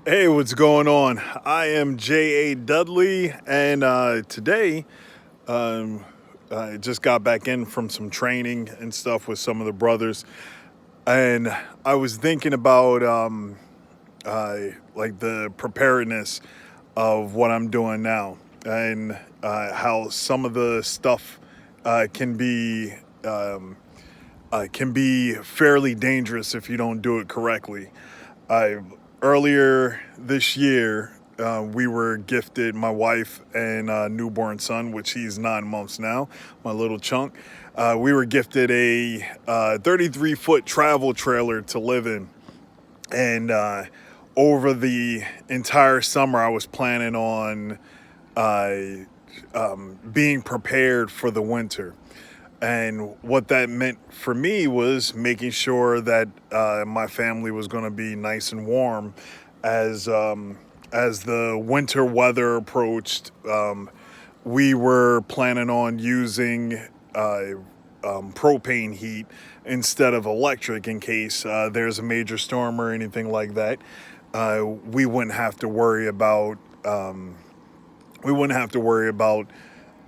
Hey, what's going on? I am J.A. Dudley, and today um, I just got back in from some training and stuff with some of the brothers, and I was thinking about like the preparedness of what I'm doing now, and how some of the stuff uh, can be um, can be fairly dangerous if you don't do it correctly. I Earlier this year, we were gifted, my wife and newborn son, which he's 9 months now, my little chunk. We were gifted a 33-foot travel trailer to live in, and over the entire summer, I was planning on uh, being prepared for the winter. And what that meant for me was making sure that my family was going to be nice and warm as the winter weather approached. We were planning on using propane heat instead of electric in case there's a major storm or anything like that. We wouldn't have to worry about we wouldn't have to worry about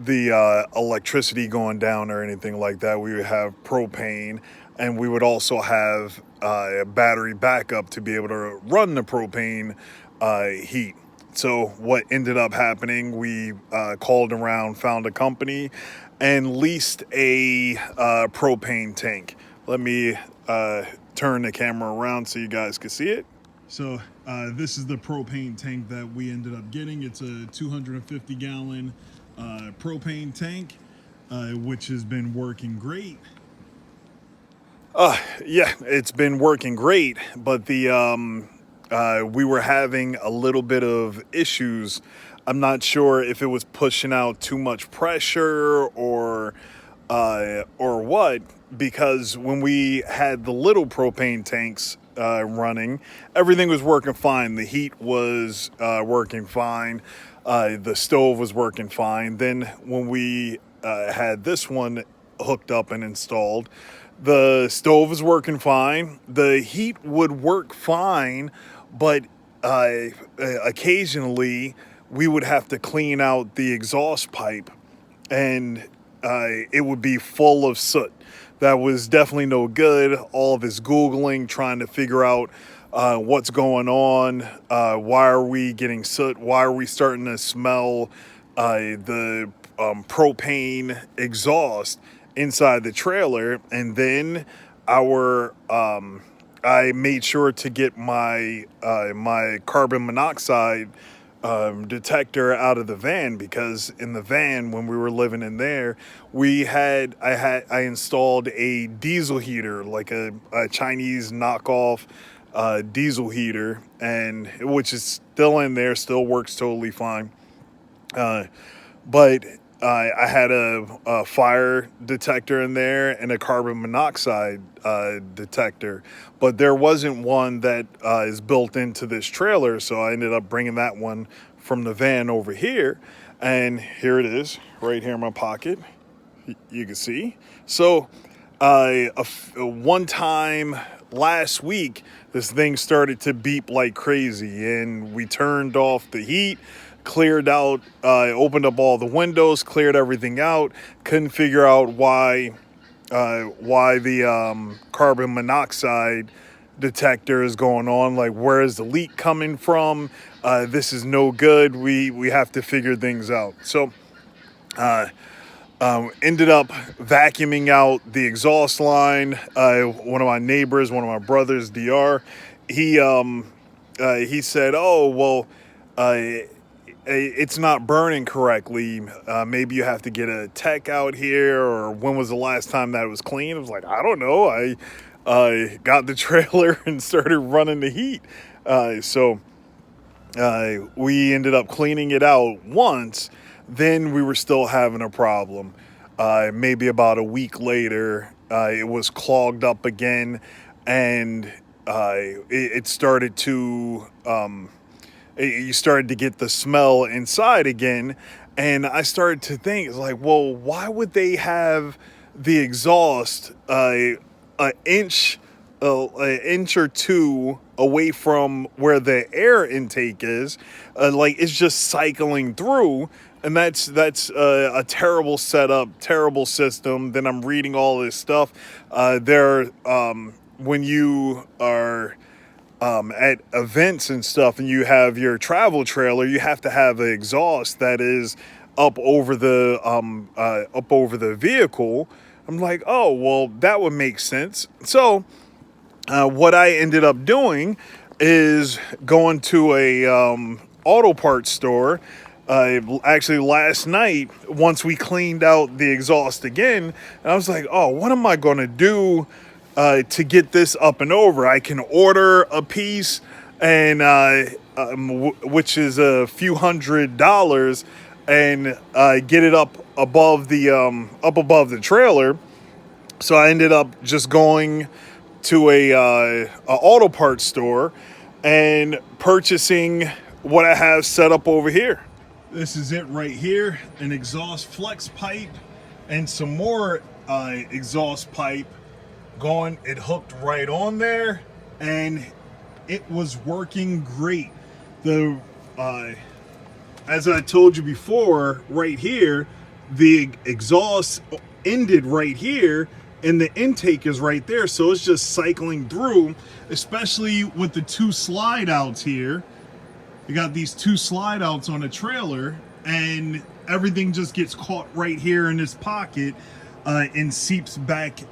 the electricity going down or anything like that. We would have propane, and we would also have a battery backup to be able to run the propane heat. So what ended up happening, we called around, found a company, and leased a propane tank. Let me turn the camera around so you guys can see it. So this is the propane tank that we ended up getting. It's a 250 gallon propane tank, which has been working great. Yeah, it's been working great, but the we were having a little bit of issues. I'm not sure if it was pushing out too much pressure or what, because when we had the little propane tanks running, everything was working fine. The heat was working fine. The stove was working fine. Then when we had this one hooked up and installed, the stove was working fine. The heat would work fine, but occasionally we would have to clean out the exhaust pipe, and it would be full of soot. That was definitely no good. All of this Googling, trying to figure out what's going on. Why are we getting soot? Why are we starting to smell the propane exhaust inside the trailer? And then I made sure to get my carbon monoxide detector out of the van, because in the van when we were living in there, I installed a diesel heater, like a Chinese knockoff diesel heater, and which is still in there, still works totally fine. Uh, but I had a fire detector in there and a carbon monoxide detector, but there wasn't one that is built into this trailer, so I ended up bringing that one from the van over here, and here it is, right here in my pocket. You can see. So, one time last week, this thing started to beep like crazy, and we turned off the heat, cleared out, opened up all the windows, cleared everything out. Couldn't figure out why the carbon monoxide detector is going on. Like, where is the leak coming from? This is no good. We have to figure things out. So ended up vacuuming out the exhaust line. One of my neighbors, one of my brothers, Dr. He said, "Oh well, it's not burning correctly. Maybe you have to get a tech out here, or when was the last time that it was clean?" I was like, "I don't know. I got the trailer and started running the heat." So we ended up cleaning it out once. Then we were still having a problem. Maybe about a week later, it was clogged up again, and it started to you started to get the smell inside again. And I started to think, it's like, well, why would they have the exhaust an inch an inch or two away from where the air intake is, like it's just cycling through, and that's a terrible setup, terrible system. Then I'm reading all this stuff. When you are at events and stuff, and you have your travel trailer, you have to have an exhaust that is up over the vehicle. I'm like, oh well, that would make sense. So what I ended up doing is going to a auto parts store. Actually, last night, once we cleaned out the exhaust again, and I was like, oh, what am I going to do to get this up and over? I can order a piece, and which is a few $100s, and get it up above the trailer. So I ended up just going to a auto parts store and purchasing what I have set up over here. This is it right here, an exhaust flex pipe and some more exhaust pipe going. It hooked right on there, and it was working great. The as I told you before, right here, the exhaust ended right here, and the intake is right there, so it's just cycling through, especially with the two slide outs here. You got these two slide outs on a trailer, and everything just gets caught right here in this pocket and seeps back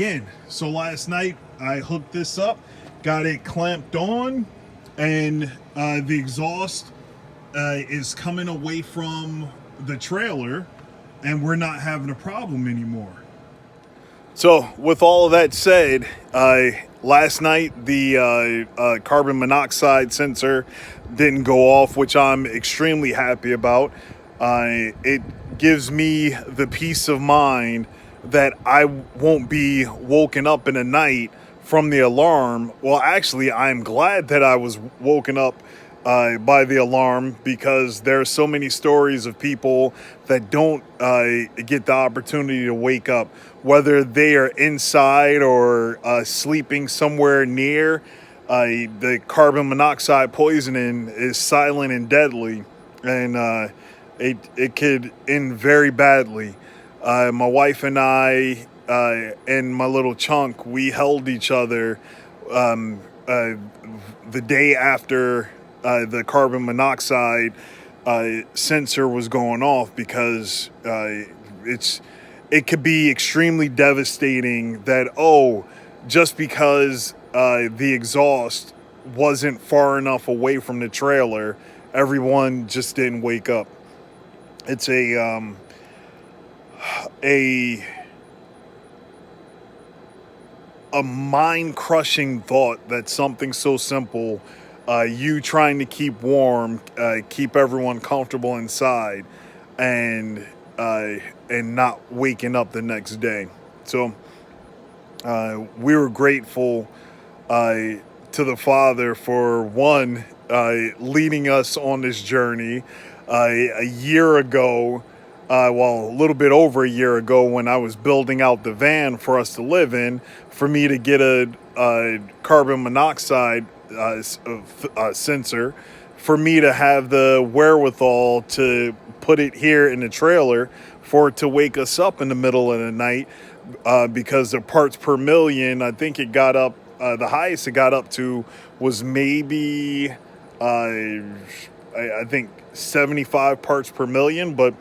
in. So last night I hooked this up, got it clamped on, and the exhaust is coming away from the trailer, and we're not having a problem anymore. So with all of that said, last night the carbon monoxide sensor didn't go off, which I'm extremely happy about. It gives me the peace of mind that I won't be woken up in the night from the alarm. Well, actually, I'm glad that I was woken up by the alarm, because there are so many stories of people that don't get the opportunity to wake up, whether they are inside or sleeping somewhere near. The carbon monoxide poisoning is silent and deadly, and it could end very badly. My wife and I and my little chunk, we held each other the day after the carbon monoxide sensor was going off, because it could be extremely devastating that, just because the exhaust wasn't far enough away from the trailer, everyone just didn't wake up. It's a mind-crushing thought that something so simple, you trying to keep warm, keep everyone comfortable inside, and not waking up the next day. So we were grateful to the Father for one, leading us on this journey. A year ago, a little bit over a year ago, when I was building out the van for us to live in, for me to get a carbon monoxide sensor, for me to have the wherewithal to put it here in the trailer, for it to wake us up in the middle of the night, because the parts per million, I think it got up, the highest it got up to was maybe, I think 75 parts per million, but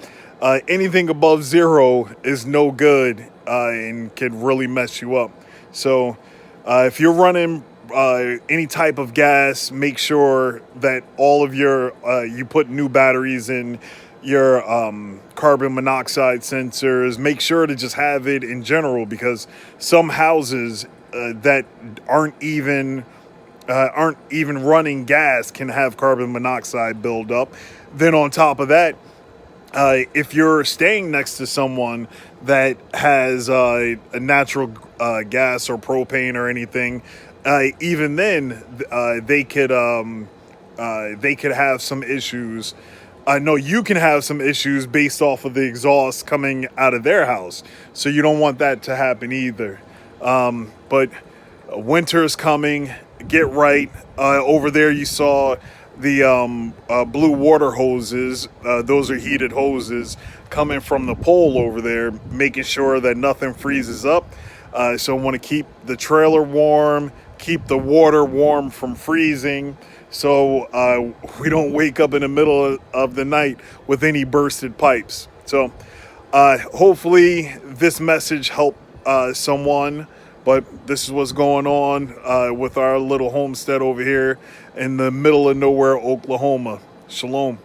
anything above zero is no good and can really mess you up. So if you're running any type of gas, make sure that all of your, you put new batteries in your carbon monoxide sensors. Make sure to just have it in general, because some houses that aren't even running gas can have carbon monoxide build up. Then on top of that, if you're staying next to someone that has a natural gas or propane or anything, even then they could have some issues. No, you can have some issues based off of the exhaust coming out of their house. So you don't want that to happen either. But Winter is coming. Get right. Over there, you saw the blue water hoses. Those are heated hoses coming from the pole over there, making sure that nothing freezes up. So I want to keep the trailer warm, keep the water warm from freezing, so we don't wake up in the middle of the night with any bursted pipes. So hopefully this message helped someone. But this is what's going on with our little homestead over here in the middle of nowhere, Oklahoma. Shalom.